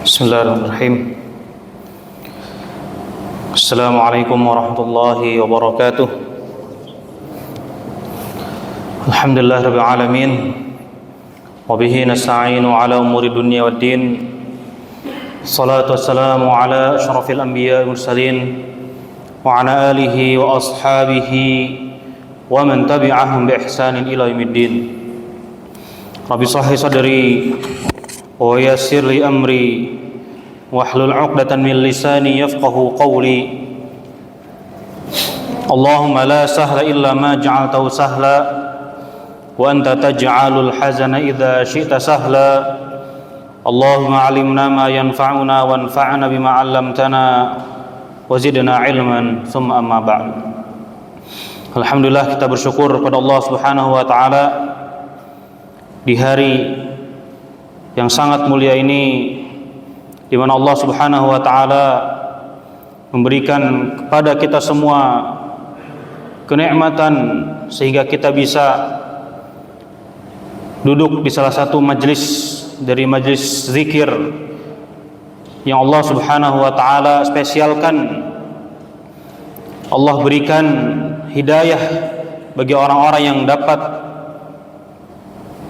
Bismillahirrahmanirrahim. Assalamualaikum warahmatullahi wabarakatuh. Alhamdulillahirabbil alamin. Wa bihi nasta'inu ala umuri dunya waddin. Salatu wassalamu ala asyrafil anbiya'i wal mursalin wa ala alihi wa ashabihi wa man tabi'ahum bi ihsanin ila yaumiddin. Rabbi shrah li sadri wa yassir li amri wahlul 'uqdatan min lisani yafqahu qawli. Allahumma la sahla illa ma ja'altahu sahla wa anta taj'alul hazana idza syi'ta sahla. Allahumma 'allimna ma yanfa'una wanfa'na bima 'allamtana wa zidna 'ilman. Tsumma amma ba'd. Alhamdulillah, kita bersyukur kepada Allah Subhanahu wa taala di hari yang sangat mulia ini, di mana Allah Subhanahu wa taala memberikan kepada kita semua kenikmatan sehingga kita bisa duduk di salah satu majlis dari majlis zikir yang Allah Subhanahu wa taala spesialkan. Allah berikan hidayah bagi orang-orang yang dapat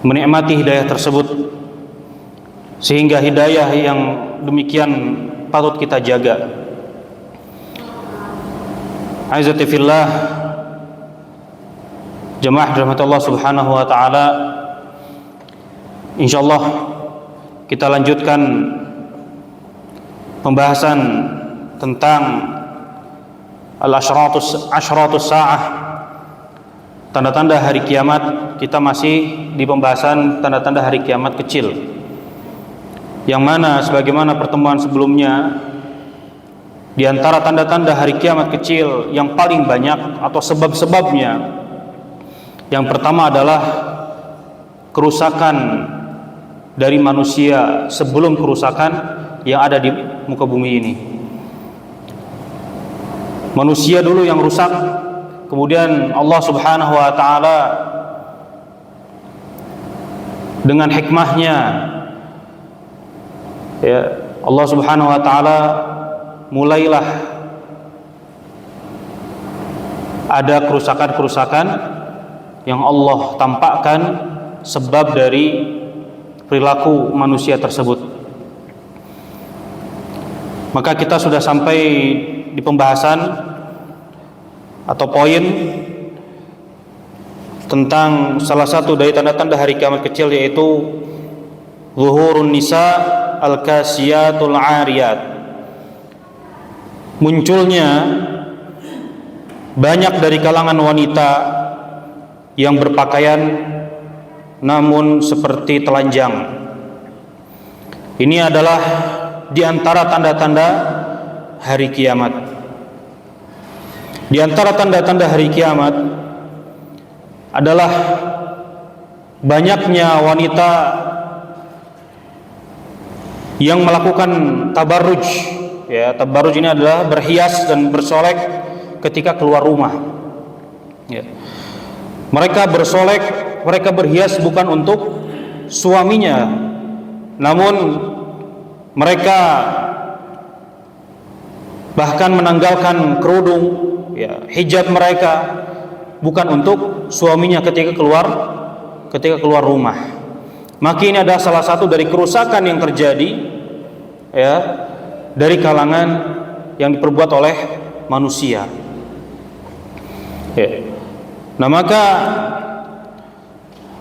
menikmati hidayah tersebut, sehingga hidayah yang demikian patut kita jaga. Aizati fillah, jemaah dirahmati Allah Subhanahu wa taala. Insyaallah kita lanjutkan pembahasan tentang al-asyratus sa'ah, tanda-tanda hari kiamat. Kita masih di pembahasan tanda-tanda hari kiamat kecil, yang mana sebagaimana pertemuan sebelumnya, di antara tanda-tanda hari kiamat kecil yang paling banyak atau sebab-sebabnya, yang pertama adalah kerusakan dari manusia sebelum kerusakan yang ada di muka bumi ini. Manusia dulu yang rusak, kemudian Allah Subhanahu wa taala dengan hikmahnya, ya, Allah Subhanahu wa taala mulailah ada kerusakan-kerusakan yang Allah tampakkan sebab dari perilaku manusia tersebut. Maka kita sudah sampai di pembahasan atau poin tentang salah satu dari tanda-tanda hari kiamat kecil, yaitu zuhurun nisa al-kasiyatul 'ariyat. Munculnya banyak dari kalangan wanita yang berpakaian namun seperti telanjang. Ini adalah di antara tanda-tanda hari kiamat. Di antara tanda-tanda hari kiamat adalah banyaknya wanita yang melakukan tabarruj. Ya, tabarruj ini adalah berhias dan bersolek ketika keluar rumah. Ya. Mereka bersolek, mereka berhias bukan untuk suaminya, namun mereka bahkan menanggalkan kerudung, ya, hijab mereka bukan untuk suaminya ketika keluar rumah. Maka ini adalah salah satu dari kerusakan yang terjadi, ya, dari kalangan yang diperbuat oleh manusia. Ya. Nah, maka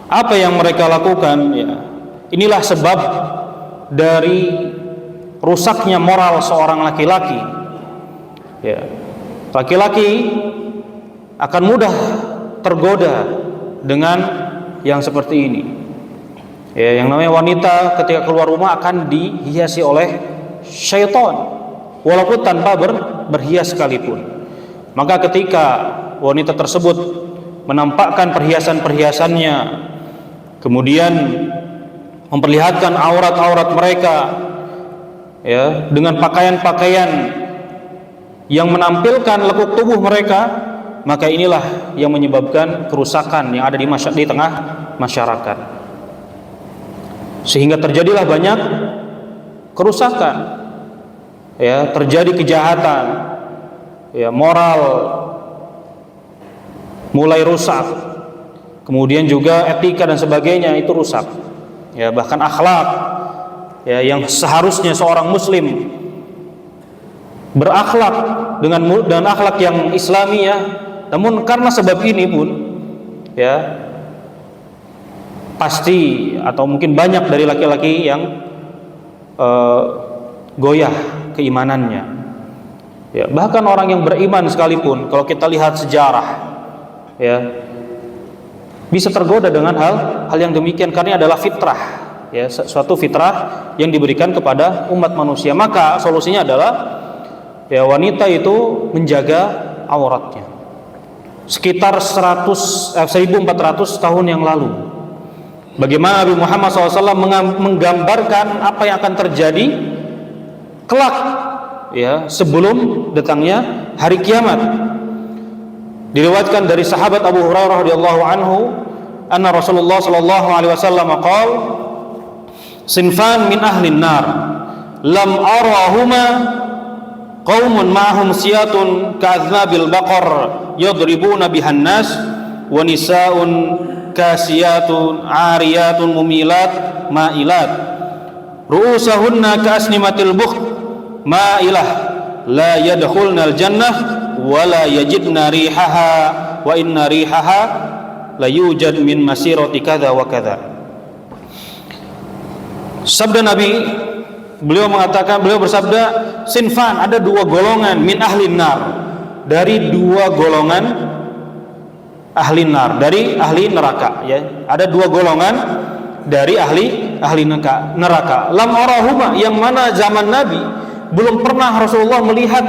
apa yang mereka lakukan, ya, inilah sebab dari rusaknya moral seorang laki-laki. Ya. Laki-laki akan mudah tergoda dengan yang seperti ini. Ya, yang namanya wanita ketika keluar rumah akan dihiasi oleh syaitan, walaupun tanpa berhias sekalipun. Maka ketika wanita tersebut menampakkan perhiasan-perhiasannya, kemudian memperlihatkan aurat-aurat mereka, ya, dengan pakaian-pakaian yang menampilkan lekuk tubuh mereka, maka inilah yang menyebabkan kerusakan yang ada di tengah masyarakat. sehingga terjadilah banyak kerusakan, ya, terjadi kejahatan, ya, moral mulai rusak, kemudian juga etika dan sebagainya itu rusak, ya, bahkan akhlak, ya, yang seharusnya seorang muslim berakhlak dengan akhlak yang Islamiyah, namun karena sebab ini pun, ya, pasti atau mungkin banyak dari laki-laki yang goyah keimanannya, ya, bahkan orang yang beriman sekalipun kalau kita lihat sejarah, ya, bisa tergoda dengan hal yang demikian karena adalah fitrah, ya, suatu fitrah yang diberikan kepada umat manusia. Maka solusinya adalah, ya, wanita itu menjaga auratnya. Sekitar 1400 tahun yang lalu, bagaimana Nabi Muhammad SAW menggambarkan apa yang akan terjadi kelak, ya, sebelum datangnya hari kiamat. Diriwayatkan dari sahabat Abu Hurairah radhiyallahu anhu, anna Rasulullah sallallahu alaihi wasallam qaal, sinfan min ahlin nar lam arahuma qaumun ma'hum siyatun ka'adznabil baqar yadribuna bihan nas wa nisaa'un kasiyatun 'ariyatun mumilat ma'ilat ru'usahunna ka'asnimatil bukh ma'ilah la yadkhulnal jannah wa la yajidna rihaha wa inna rihaha la yujad min masirati kadza wa kadza. Sabda Nabi, beliau bersabda, sinfan, ada dua golongan min ahlin nar, dari dua golongan ahli nar, dari ahli neraka, ya. Ada dua golongan dari ahli neraka. Lam arahuma, yang mana zaman Nabi belum pernah Rasulullah melihat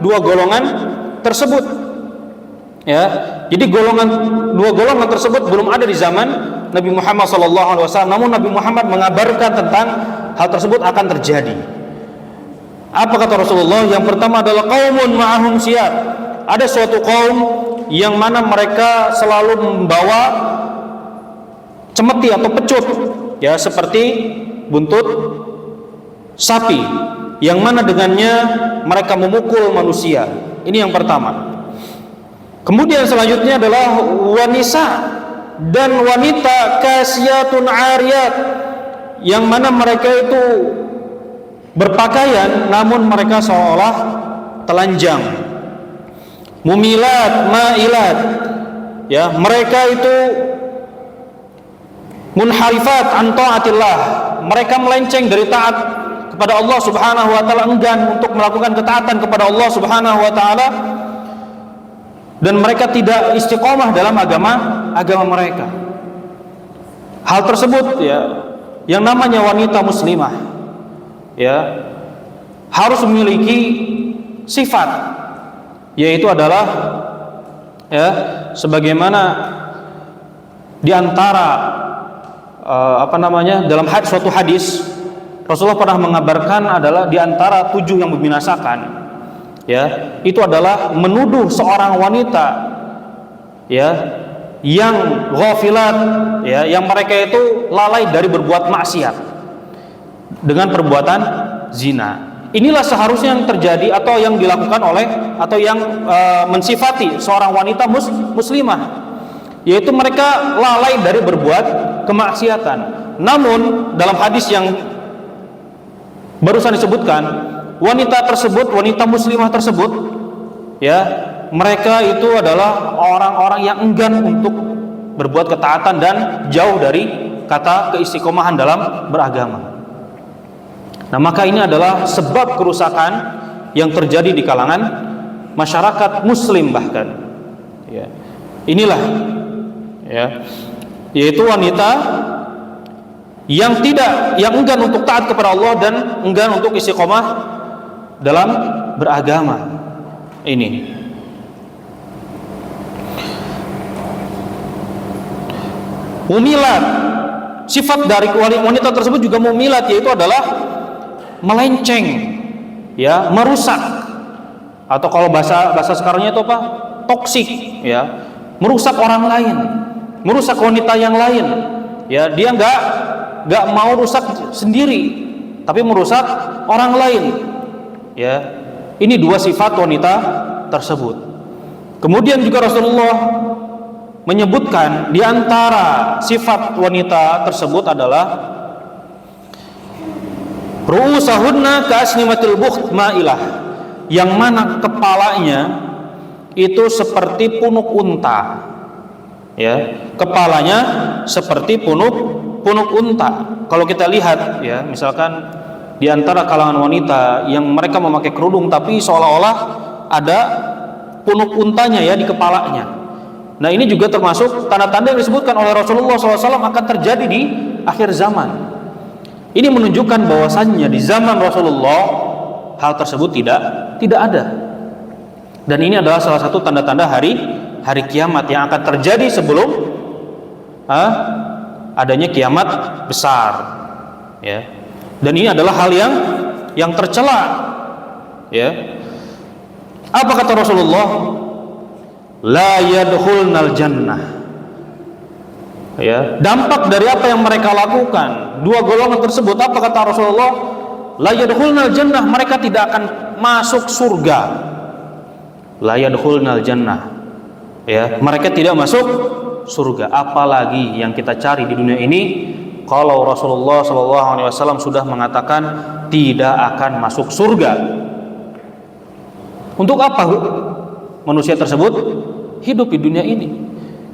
dua golongan tersebut, ya. Jadi dua golongan tersebut belum ada di zaman Nabi Muhammad SAW. Namun Nabi Muhammad mengabarkan tentang hal tersebut akan terjadi. Apa kata Rasulullah? Yang pertama adalah qaumun ma'ahum siyat. Ada suatu kaum yang mana mereka selalu membawa cemeti atau pecut, ya, seperti buntut sapi, yang mana dengannya mereka memukul manusia. Ini yang pertama. Kemudian selanjutnya adalah wanita dan wanita kasiyatun ariyat, yang mana mereka itu berpakaian namun mereka seolah telanjang. Mumilat ma'ilat, ya, mereka itu munharifat an taatillah, mereka melenceng dari taat kepada Allah Subhanahu wa taala, enggan untuk melakukan ketaatan kepada Allah Subhanahu wa taala, dan mereka tidak istiqomah dalam agama mereka. Hal tersebut, ya, yang namanya wanita muslimah, ya, harus memiliki sifat, yaitu adalah, ya, sebagaimana di antara dalam suatu hadis Rasulullah pernah mengabarkan adalah di antara 7 yang membinasakan, ya, itu adalah menuduh seorang wanita, ya, yang ghafilat, ya, yang mereka itu lalai dari berbuat maksiat dengan perbuatan zina. Inilah seharusnya yang terjadi atau yang dilakukan oleh atau yang mensifati seorang wanita muslimah, yaitu mereka lalai dari berbuat kemaksiatan. Namun dalam hadis yang barusan disebutkan, wanita muslimah tersebut, ya, mereka itu adalah orang-orang yang enggan untuk berbuat ketaatan dan jauh dari kata keistiqomahan dalam beragama. Nah, maka ini adalah sebab kerusakan yang terjadi di kalangan masyarakat muslim bahkan, ya. Inilah, ya, yaitu wanita yang enggan untuk taat kepada Allah dan enggan untuk istiqomah dalam beragama. Ini mumilat, sifat dari wanita tersebut juga mumilat, yaitu adalah melenceng, ya, merusak, atau kalau bahasa sekarangnya itu apa? Toksik, ya, merusak orang lain, merusak wanita yang lain, ya. Dia enggak gak mau rusak sendiri, tapi merusak orang lain. Ya, ini dua sifat wanita tersebut. Kemudian juga Rasulullah menyebutkan di antara sifat wanita tersebut adalah ru'usahunna ka'asnimatil bukht ma'ilah, yang mana kepalanya itu seperti punuk unta. Ya, kepalanya seperti punuk unta. Kalau kita lihat ya, misalkan di antara kalangan wanita yang mereka memakai kerudung tapi seolah-olah ada punuk untanya ya di kepalanya. Nah, ini juga termasuk tanda-tanda yang disebutkan oleh Rasulullah SAW akan terjadi di akhir zaman. Ini menunjukkan bahwasannya di zaman Rasulullah hal tersebut tidak ada. Dan ini adalah salah satu tanda-tanda hari kiamat yang akan terjadi sebelum adanya kiamat besar. Ya. Dan ini adalah hal yang tercela. Ya. Apa kata Rasulullah? La yadkhulnal jannah. Ya, dampak dari apa yang mereka lakukan, dua golongan tersebut, apa kata Rasulullah? La yadkhulnal jannah, mereka tidak akan masuk surga. La yadkhulnal jannah. Ya, mereka tidak masuk surga. Apalagi yang kita cari di dunia ini, kalau Rasulullah SAW sudah mengatakan tidak akan masuk surga. Untuk apa manusia tersebut hidup di dunia ini?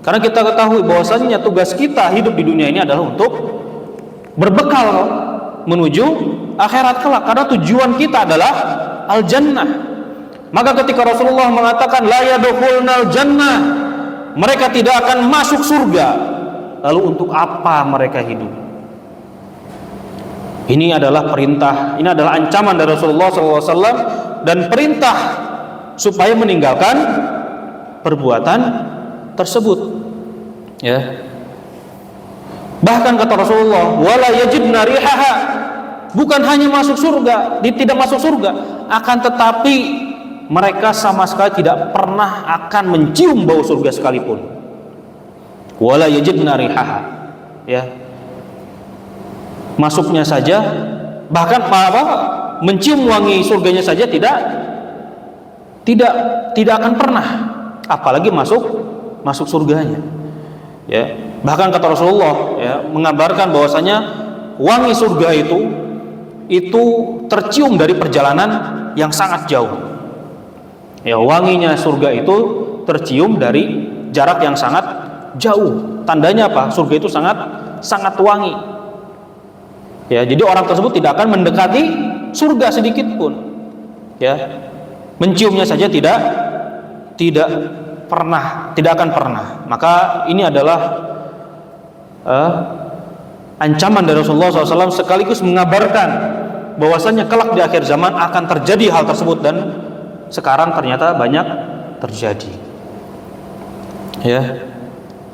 Karena kita ketahui bahwasannya tugas kita hidup di dunia ini adalah untuk berbekal menuju akhirat kelak. Karena tujuan kita adalah al-jannah. Maka ketika Rasulullah mengatakan la yadkhulnal jannah, mereka tidak akan masuk surga, lalu untuk apa mereka hidup? Ini adalah perintah, ini adalah ancaman dari Rasulullah SAW dan perintah supaya meninggalkan perbuatan tersebut. Ya. Bahkan kata Rasulullah, wala yajidna rihaha, bukan hanya masuk surga, tidak masuk surga, akan tetapi mereka sama sekali tidak pernah akan mencium bau surga sekalipun. Wala yajidna rihaha. Ya. Masuknya saja, bahkan mencium wangi surganya saja tidak akan pernah, apalagi masuk surganya. Ya, bahkan kata Rasulullah ya, mengabarkan bahwasanya wangi surga itu tercium dari perjalanan yang sangat jauh. Ya, wanginya surga itu tercium dari jarak yang sangat jauh. Tandanya apa? Surga itu sangat wangi. Ya, jadi orang tersebut tidak akan mendekati surga sedikit pun. Ya, menciumnya saja tidak akan pernah. Maka ini adalah ancaman dari Rasulullah SAW sekaligus mengabarkan bahwasanya kelak di akhir zaman akan terjadi hal tersebut, dan sekarang ternyata banyak terjadi. Ya,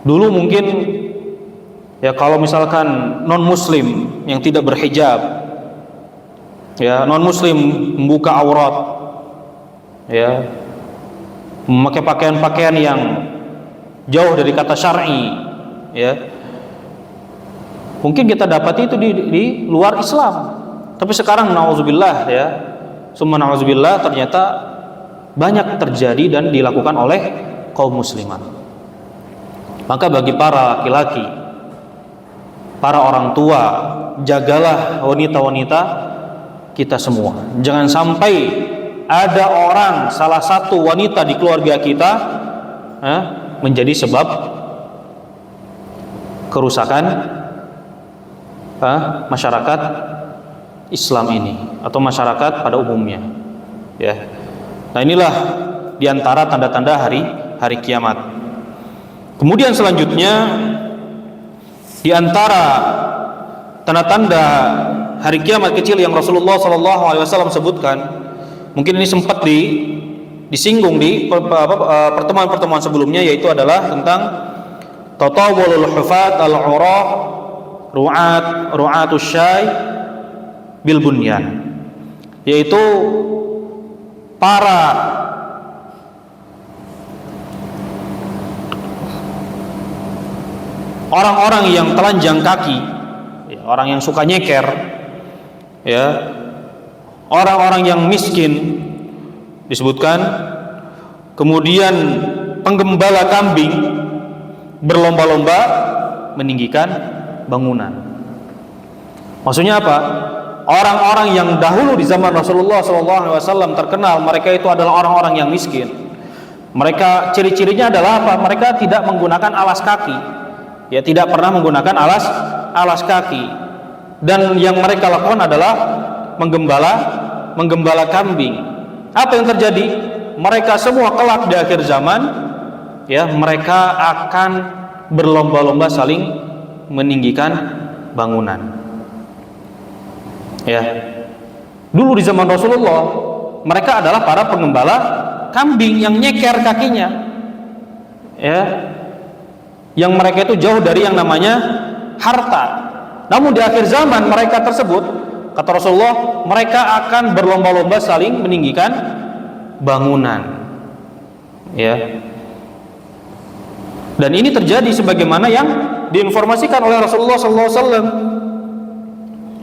dulu mungkin ya kalau misalkan non muslim yang tidak berhijab, ya non muslim membuka aurat, ya memakai pakaian-pakaian yang jauh dari kata syar'i, ya mungkin kita dapat itu di luar Islam. Tapi sekarang nauzubillah ya, summa nauzubillah, ternyata banyak terjadi dan dilakukan oleh kaum muslimat. Maka bagi para laki-laki, para orang tua, jagalah wanita-wanita kita semua. Jangan sampai ada orang, salah satu wanita di keluarga kita menjadi sebab kerusakan masyarakat Islam ini atau masyarakat pada umumnya. Ya. Nah, inilah diantara tanda-tanda hari kiamat. Kemudian selanjutnya diantara tanda-tanda hari kiamat kecil yang Rasulullah SAW sebutkan, mungkin ini sempat disinggung di pertemuan-pertemuan sebelumnya, yaitu adalah tentang tatawulul hufat al-urah ru'atus syai bil bunyan, yaitu para orang-orang yang telanjang kaki ya, orang yang suka nyeker, ya, orang-orang yang miskin disebutkan, kemudian penggembala kambing berlomba-lomba meninggikan bangunan. Maksudnya apa? Orang-orang yang dahulu di zaman Rasulullah SAW terkenal, mereka itu adalah orang-orang yang miskin. Mereka ciri-cirinya adalah apa? Mereka tidak menggunakan alas kaki, ya, tidak pernah menggunakan alas kaki. Dan yang mereka lakukan adalah menggembala kambing. Apa yang terjadi? Mereka semua kelak di akhir zaman, ya, mereka akan berlomba-lomba saling meninggikan bangunan. Ya, dulu di zaman Rasulullah mereka adalah para penggembala kambing yang nyeker kakinya, ya, yang mereka itu jauh dari yang namanya harta. Namun di akhir zaman mereka tersebut, kata Rasulullah, mereka akan berlomba-lomba saling meninggikan bangunan, ya. Dan ini terjadi sebagaimana yang diinformasikan oleh Rasulullah SAW,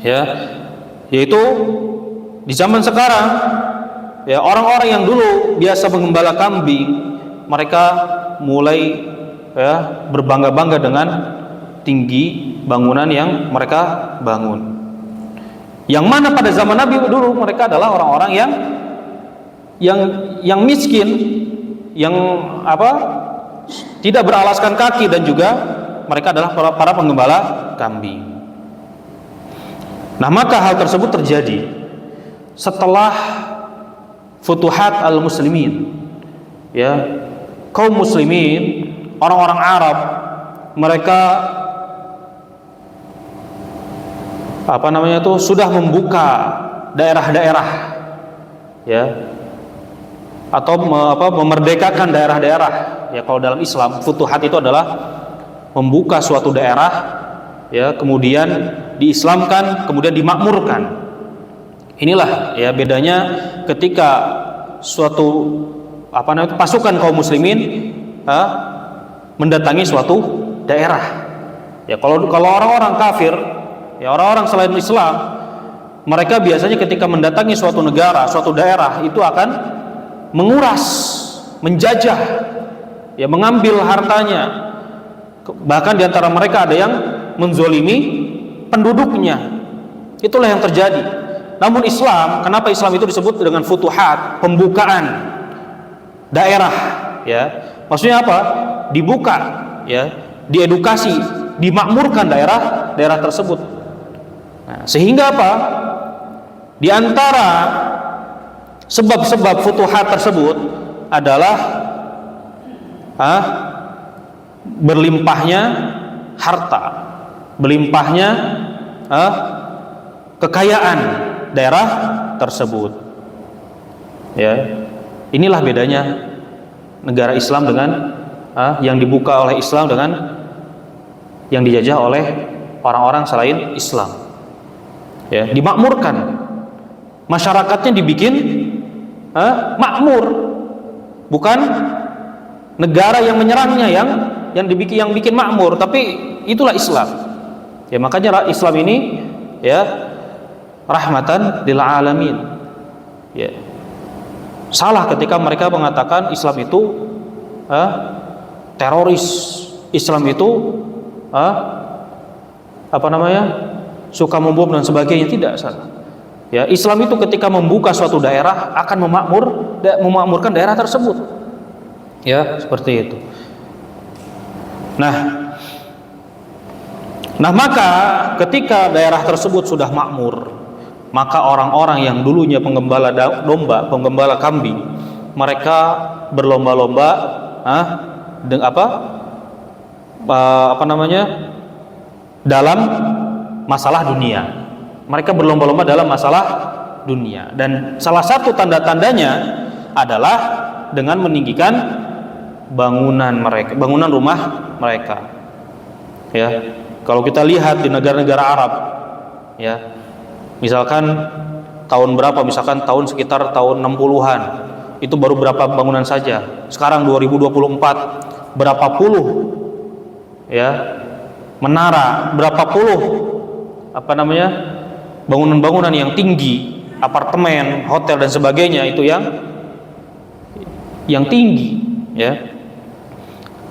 ya, yaitu di zaman sekarang, ya, orang-orang yang dulu biasa menggembala kambing, mereka mulai, ya, berbangga-bangga dengan tinggi bangunan yang mereka bangun. Yang mana pada zaman Nabi dulu mereka adalah orang-orang yang miskin, yang tidak beralaskan kaki, dan juga mereka adalah para penggembala kambing. Nah, maka hal tersebut terjadi setelah Futuhat al-Muslimin, ya, kaum muslimin, orang-orang Arab, mereka sudah membuka daerah-daerah, ya, atau memerdekakan daerah-daerah. Ya, kalau dalam Islam Futuhat itu adalah membuka suatu daerah, ya, kemudian diislamkan, kemudian dimakmurkan. Inilah, ya, bedanya ketika suatu pasukan kaum muslimin mendatangi suatu daerah. Ya, kalau orang-orang kafir, ya, orang-orang selain Islam, mereka biasanya ketika mendatangi suatu negara, suatu daerah, itu akan menguras, menjajah, ya, mengambil hartanya. Bahkan diantara mereka ada yang menzolimi penduduknya. Itulah yang terjadi. Namun Islam, kenapa Islam itu disebut dengan futuhat, pembukaan daerah, ya, maksudnya apa? Dibuka, ya, diedukasi, dimakmurkan daerah tersebut. Nah, sehingga apa? Di antara sebab-sebab futuhat tersebut adalah berlimpahnya harta, berlimpahnya kekayaan daerah tersebut. Ya, inilah bedanya negara Islam dengan yang dibuka oleh Islam dengan yang dijajah oleh orang-orang selain Islam. Ya, dimakmurkan, masyarakatnya dibikin makmur, bukan negara yang menyerangnya yang bikin makmur, tapi itulah Islam. Ya, makanya Islam ini, ya, rahmatan lil alamin. Ya, salah ketika mereka mengatakan Islam itu teroris, Islam itu suka membom dan sebagainya. Tidak, salah. Ya, Islam itu ketika membuka suatu daerah akan memakmurkan daerah tersebut. Ya, seperti itu. Nah, maka ketika daerah tersebut sudah makmur, maka orang-orang yang dulunya penggembala domba, penggembala kambing, mereka berlomba-lomba dalam masalah dunia. Mereka berlomba-lomba dalam masalah dunia, dan salah satu tanda-tandanya adalah dengan meninggikan bangunan rumah mereka. Ya, kalau kita lihat di negara-negara Arab, ya, misalkan tahun berapa, misalkan sekitar tahun 60-an, itu baru berapa bangunan saja. Sekarang 2024 berapa puluh, ya, menara, berapa puluh bangunan-bangunan yang tinggi, apartemen, hotel dan sebagainya, itu yang tinggi, ya.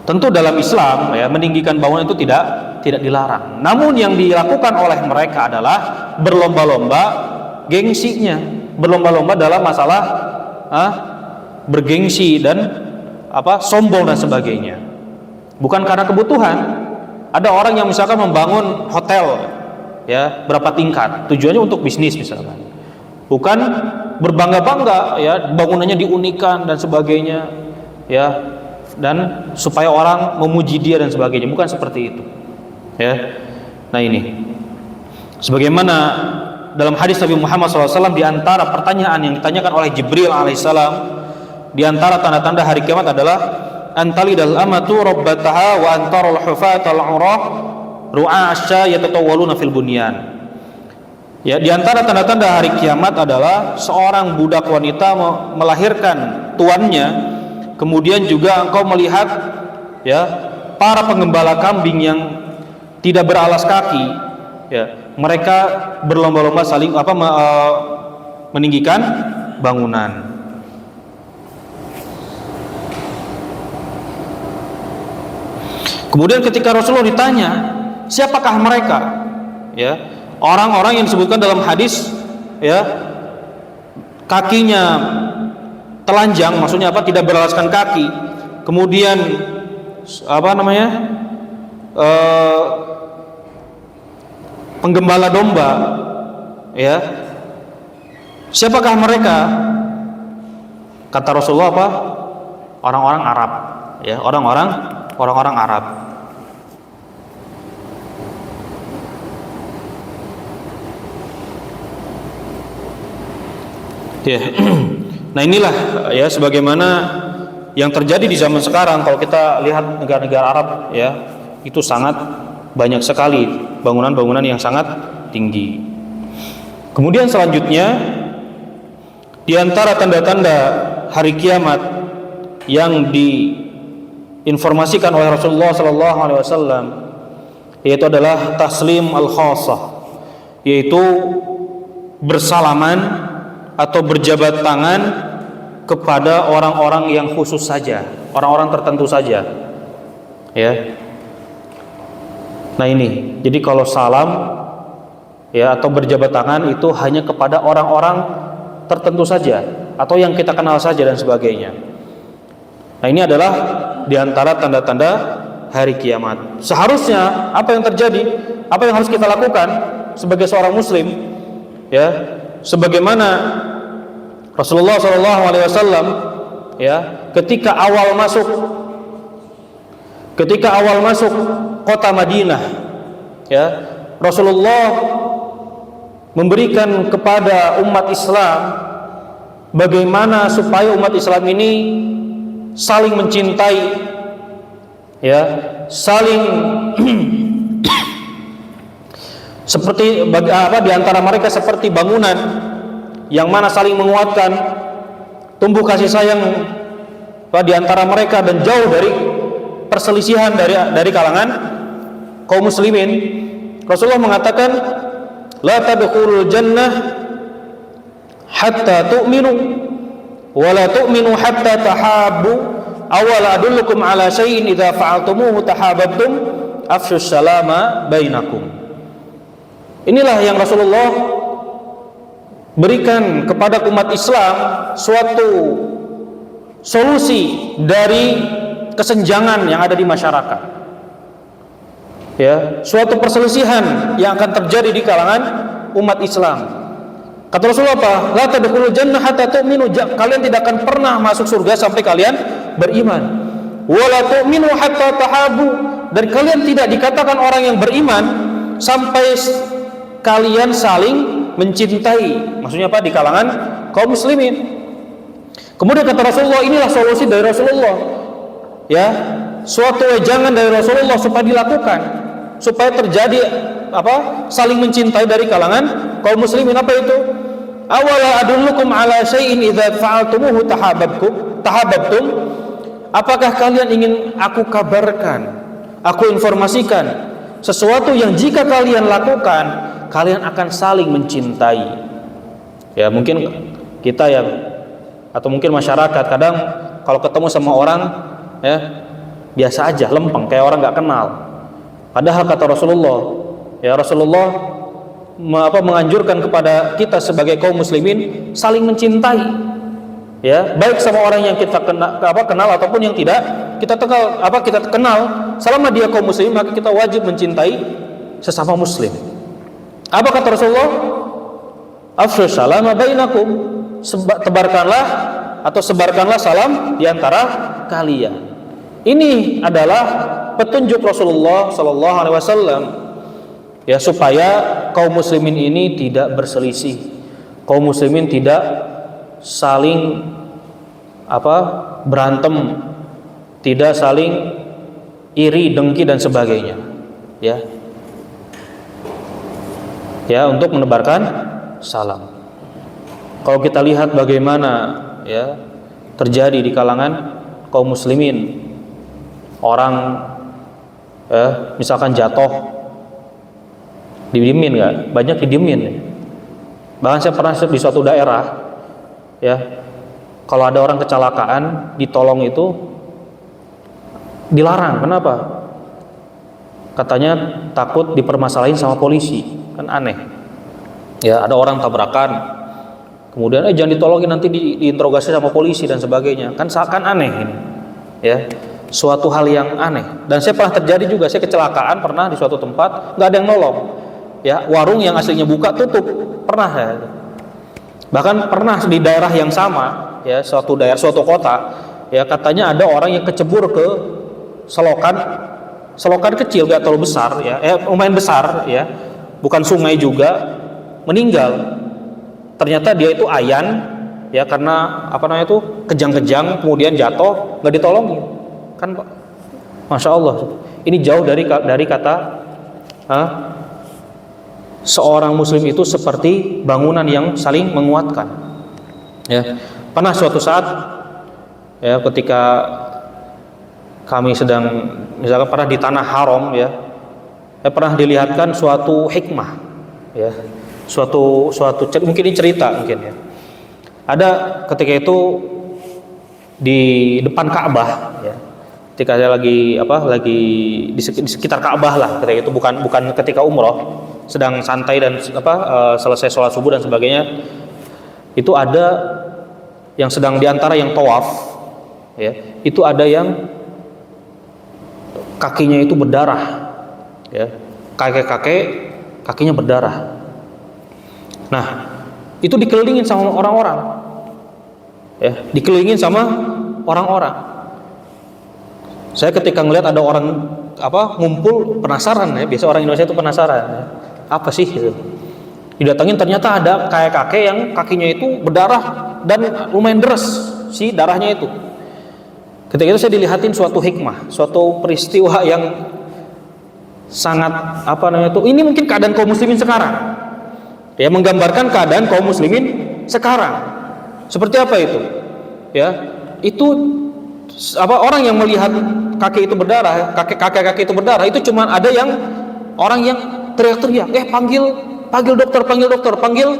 Tentu dalam Islam, ya, meninggikan bangunan itu tidak dilarang. Namun yang dilakukan oleh mereka adalah berlomba-lomba gengsinya, berlomba-lomba dalam masalah bergengsi dan sombong dan sebagainya. Bukan karena kebutuhan. Ada orang yang misalkan membangun hotel, ya, berapa tingkat, tujuannya untuk bisnis misalkan. Bukan berbangga-bangga, ya, bangunannya diunikan dan sebagainya, ya, dan supaya orang memuji dia dan sebagainya. Bukan seperti itu, ya. Nah, ini sebagaimana dalam hadis Nabi Muhammad SAW, di antara pertanyaan yang ditanyakan oleh Jibril alaihissalam, di antara tanda-tanda hari kiamat adalah antalidal amatu rabbataha wa antarul hufatal urah ru'a asya yatatawwaluna fil bunyan. Ya, di antara tanda-tanda hari kiamat adalah seorang budak wanita melahirkan tuannya. Kemudian juga engkau melihat, ya, para penggembala kambing yang tidak beralas kaki, ya, mereka berlomba-lomba saling meninggikan bangunan. Kemudian ketika Rasulullah ditanya, siapakah mereka? Ya, orang-orang yang disebutkan dalam hadis, ya, kakinya telanjang, maksudnya tidak beralaskan kaki, kemudian penggembala domba, ya, siapakah mereka? Kata Rasulullah orang-orang Arab, ya, orang-orang Arab. Ya. Nah, inilah, ya, sebagaimana yang terjadi di zaman sekarang. Kalau kita lihat negara-negara Arab, ya, itu sangat banyak sekali bangunan-bangunan yang sangat tinggi. Kemudian selanjutnya, di antara tanda-tanda hari kiamat yang diinformasikan oleh Rasulullah SAW, yaitu adalah taslim al-khassah, yaitu bersalaman atau berjabat tangan kepada orang-orang yang khusus saja, orang-orang tertentu saja, ya. Nah, ini, jadi kalau salam, ya, atau berjabat tangan itu hanya kepada orang-orang tertentu saja, atau yang kita kenal saja dan sebagainya. Nah, ini adalah diantara tanda-tanda hari kiamat. Seharusnya apa yang terjadi, apa yang harus kita lakukan sebagai seorang muslim, ya, sebagaimana Rasulullah SAW, ya, ketika awal masuk kota Madinah, ya, Rasulullah memberikan kepada umat Islam bagaimana supaya umat Islam ini saling mencintai, ya, saling seperti di antara mereka seperti bangunan yang mana saling menguatkan, tumbuh kasih sayang di antara mereka dan jauh dari perselisihan dari kalangan kaum muslimin. Rasulullah mengatakan, la tadkhulul jannah hatta tu'minu wa la tu'minu hatta tahabbu awala adullukum ala syai'in idza fa'altumuhu tahabbtum afshus salama bainakum. Inilah yang Rasulullah berikan kepada umat Islam, suatu solusi dari kesenjangan yang ada di masyarakat, ya, suatu perselisihan yang akan terjadi di kalangan umat Islam. Kata Rasulullah apa? La tadkhulul jannah hatta tu'minu, kalian tidak akan pernah masuk surga sampai kalian beriman. Wa la tu'minu hatta tahabu, dan kalian tidak dikatakan orang yang beriman sampai kalian saling mencintai. Maksudnya apa? Di kalangan kaum muslimin. Kemudian kata Rasulullah, inilah solusi dari Rasulullah, ya, suatu wejangan dari Rasulullah supaya dilakukan, supaya terjadi saling mencintai dari kalangan kaum muslimin. Apa itu? Awala adullukum ala syai'in idza fa'altumuhu tahabbtum. Apakah kalian ingin aku kabarkan, aku informasikan sesuatu yang jika kalian lakukan, kalian akan saling mencintai. Ya, mungkin kita ya, atau mungkin masyarakat kadang kalau ketemu sama orang ya biasa aja, lempeng, kayak orang nggak kenal. Padahal kata Rasulullah, ya Rasulullah menganjurkan kepada kita sebagai kaum muslimin saling mencintai, ya, baik sama orang yang kita kenal ataupun yang tidak kita kenal. Selama dia kaum muslim, maka kita wajib mencintai sesama muslim. Apa kata Rasulullah? Afshu salama bainakum, sebarkanlah salam di antara kalian. Ini adalah petunjuk Rasulullah sallallahu alaihi wasallam, ya, supaya kaum muslimin ini tidak berselisih, kaum muslimin tidak saling berantem, tidak saling iri, dengki dan sebagainya, ya. Ya, untuk menebarkan salam. Kalau kita lihat bagaimana ya terjadi di kalangan kaum muslimin, orang misalkan jatuh didiemin nggak? Banyak didiemin. Bahkan saya pernah di suatu daerah, ya, kalau ada orang kecelakaan ditolong itu dilarang. Kenapa? Katanya takut dipermasalahin sama polisi. Kan aneh. Ya, ada orang tabrakan, kemudian jangan ditolongin, nanti diinterogasi sama polisi dan sebagainya. Kan seakan aneh ini. Ya, suatu hal yang aneh. Dan saya pernah terjadi juga, saya kecelakaan pernah di suatu tempat, nggak ada yang nolong. Ya, warung yang aslinya buka tutup. Pernah ya. Bahkan pernah di daerah yang sama, ya, suatu kota, ya, katanya ada orang yang kecebur ke selokan kecil, nggak terlalu besar, ya, lumayan besar, ya, bukan sungai juga, meninggal. Ternyata dia itu ayan, ya, karena kejang-kejang, kemudian jatuh, nggak ditolongin. Kan, masya Allah, ini jauh dari kata seorang muslim itu seperti bangunan yang saling menguatkan. Ya, pernah suatu saat, ya, ketika kami sedang misalkan pernah di tanah haram, ya, pernah dilihatkan suatu hikmah, ya, suatu mungkin ini cerita mungkin, ya. Ada ketika itu di depan Ka'bah, ya, ketika saya lagi di sekitar Ka'bah lah, ketika itu bukan ketika umroh, sedang santai dan selesai sholat subuh dan sebagainya, itu ada yang sedang diantara yang tawaf, ya, itu ada yang kakinya itu berdarah, ya, kakinya berdarah. Nah, itu dikelilingin sama orang-orang, ya, dikelilingin sama orang-orang. Saya ketika ngelihat ada orang ngumpul, penasaran, ya, biasa orang Indonesia itu penasaran, ya, apa sih gitu. Didatangin, ternyata ada kakek yang kakinya itu berdarah dan lumayan deras si darahnya itu. Ketika itu saya dilihatin suatu hikmah, suatu peristiwa yang sangat ini mungkin keadaan kaum muslimin sekarang, ya, menggambarkan keadaan kaum muslimin sekarang. Seperti apa itu? Ya, itu orang yang melihat kaki itu berdarah, kaki itu berdarah, itu cuma ada orang yang teriak-teriak, panggil dokter, panggil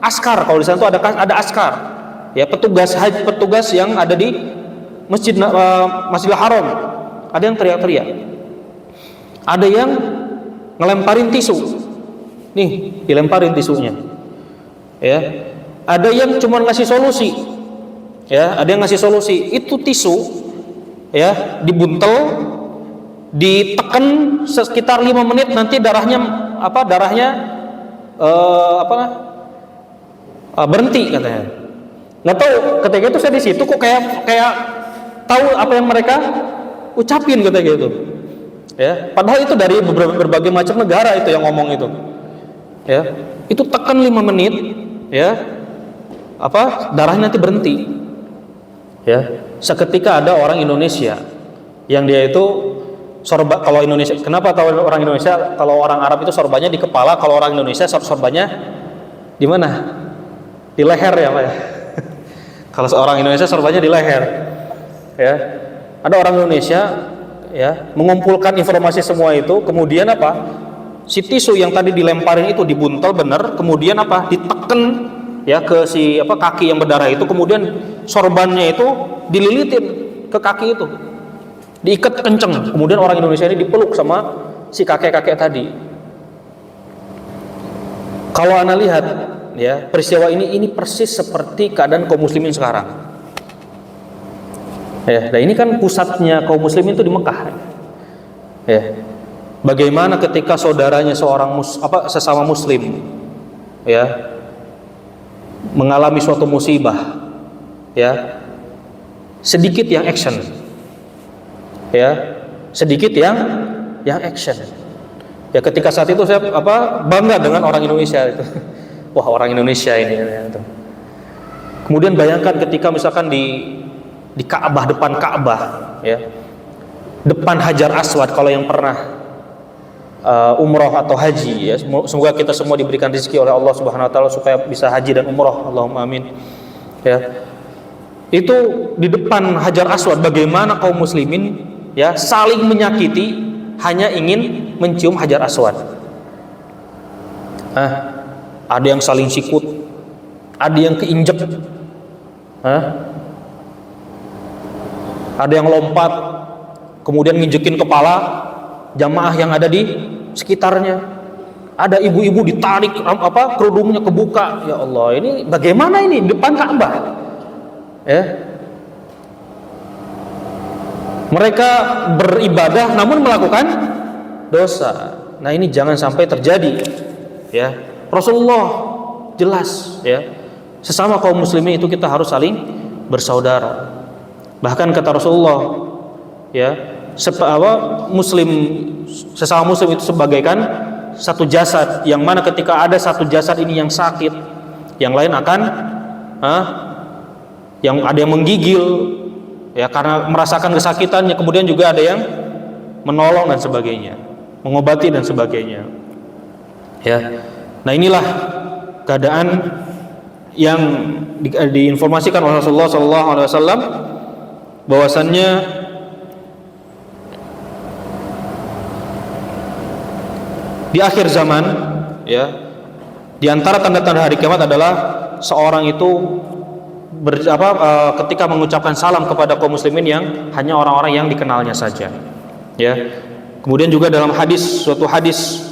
askar. Kalau di sana tuh ada askar, ya, petugas yang ada di Masjidil Haram. Ada yang teriak-teriak, ada yang ngelemparin tisu, nih, dilemparin tisunya, ya. Ada yang cuma ngasih solusi, ya, ada yang ngasih solusi. Itu tisu, ya, dibuntel, ditekan sekitar 5 menit, nanti darahnya berhenti katanya. Nggak tahu, ketika itu saya di situ kok kayak tahu apa yang mereka ucapin katanya gitu. Ya, padahal itu dari berbagai macam negara itu yang ngomong itu. Ya, itu tekan 5 menit, ya, darahnya nanti berhenti. Ya, seketika ada orang Indonesia yang dia itu kalau Indonesia, kenapa tahu orang Indonesia? Kalau orang Arab itu sorbannya di kepala, kalau orang Indonesia sorbannya di mana? Di leher, ya, Pak. Kalau seorang Indonesia sorbannya di leher. Ya, ada orang Indonesia, ya, mengumpulkan informasi semua itu, kemudian si tisu yang tadi dilemparin itu dibuntel bener, kemudian apa? Diteken ya ke si kaki yang berdarah itu, kemudian sorbannya itu dililitin ke kaki itu, diikat kenceng, kemudian orang Indonesia ini dipeluk sama si kakek-kakek tadi. Kalau Anda lihat ya peristiwa ini persis seperti keadaan kaum muslimin sekarang. Ya, nah ini kan pusatnya kaum muslimin itu di Mekah. Ya. Bagaimana ketika saudaranya seorang sesama muslim ya mengalami suatu musibah, ya sedikit yang action, ya sedikit yang action. Ya ketika saat itu saya bangga dengan orang Indonesia itu. Wah, orang Indonesia ini. Kemudian bayangkan ketika misalkan di Ka'bah, depan Ka'bah, ya depan Hajar Aswad, kalau yang pernah umroh atau haji, ya semoga kita semua diberikan rezeki oleh Allah Subhanahu Wa Taala supaya bisa haji dan umroh, Allahumma amin. Ya itu di depan Hajar Aswad, bagaimana kaum muslimin ya saling menyakiti hanya ingin mencium Hajar Aswad. Ada yang saling sikut, ada yang keinjek, ada yang lompat kemudian nginjekin kepala jamaah yang ada di sekitarnya. Ada ibu-ibu ditarik kerudungnya kebuka. Ya Allah, ini bagaimana ini depan Ka'bah? Ya. Mereka beribadah namun melakukan dosa. Nah, ini jangan sampai terjadi. Ya. Rasulullah jelas ya. Sesama kaum muslimin itu kita harus saling bersaudara. Bahkan kata Rasulullah ya, sesama muslim itu sebagaikan satu jasad, yang mana ketika ada satu jasad ini yang sakit, yang lain akan yang ada yang menggigil ya karena merasakan kesakitannya, kemudian juga ada yang menolong dan sebagainya, mengobati dan sebagainya. Ya. Nah, inilah keadaan yang diinformasikan oleh Rasulullah SAW, bahwasannya di akhir zaman ya, di antara tanda-tanda hari kiamat adalah seorang itu ketika mengucapkan salam kepada kaum muslimin yang hanya orang-orang yang dikenalnya saja. Ya. Kemudian juga dalam suatu hadis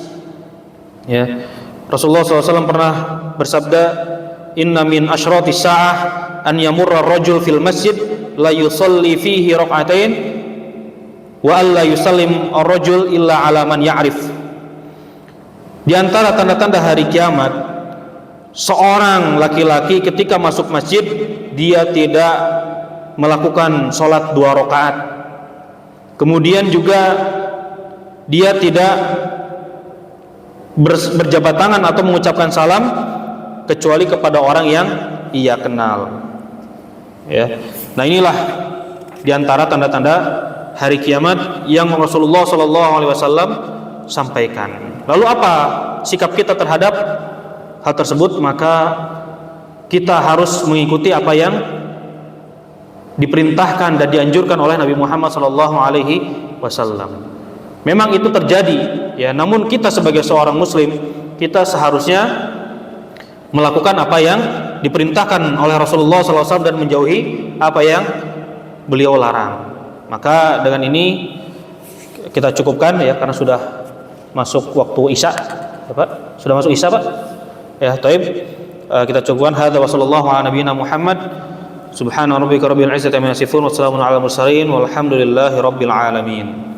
ya, Rasulullah SAW pernah bersabda, "Inna min asyrati sa'ah an yamurra ar-rajul fil masjid la yusalli fihi rak'atain wa alla yusallim ar-rajul illa ala man ya'rif." Di antara tanda-tanda hari kiamat, seorang laki-laki ketika masuk masjid dia tidak melakukan sholat 2 rakaat. Kemudian juga dia tidak berjabat tangan atau mengucapkan salam kecuali kepada orang yang ia kenal. Ya. Nah, inilah di antara tanda-tanda hari kiamat yang Rasulullah SAW sampaikan. Lalu apa sikap kita terhadap hal tersebut? Maka kita harus mengikuti apa yang diperintahkan dan dianjurkan oleh Nabi Muhammad SAW. Memang itu terjadi, ya. Namun kita sebagai seorang Muslim, kita seharusnya melakukan apa yang diperintahkan oleh Rasulullah SAW dan menjauhi apa yang beliau larang. Maka dengan ini kita cukupkan ya, karena sudah masuk waktu Isya, Pak. Sudah masuk Isya, Pak. Ya, taib. Kita cukupkan. Hadza wa sallallahu ala nabiyyina Muhammad. Subhana rabbika rabbil izzati amma yasifun wa salamun alal mursalin walhamdulillahi rabbil alamin.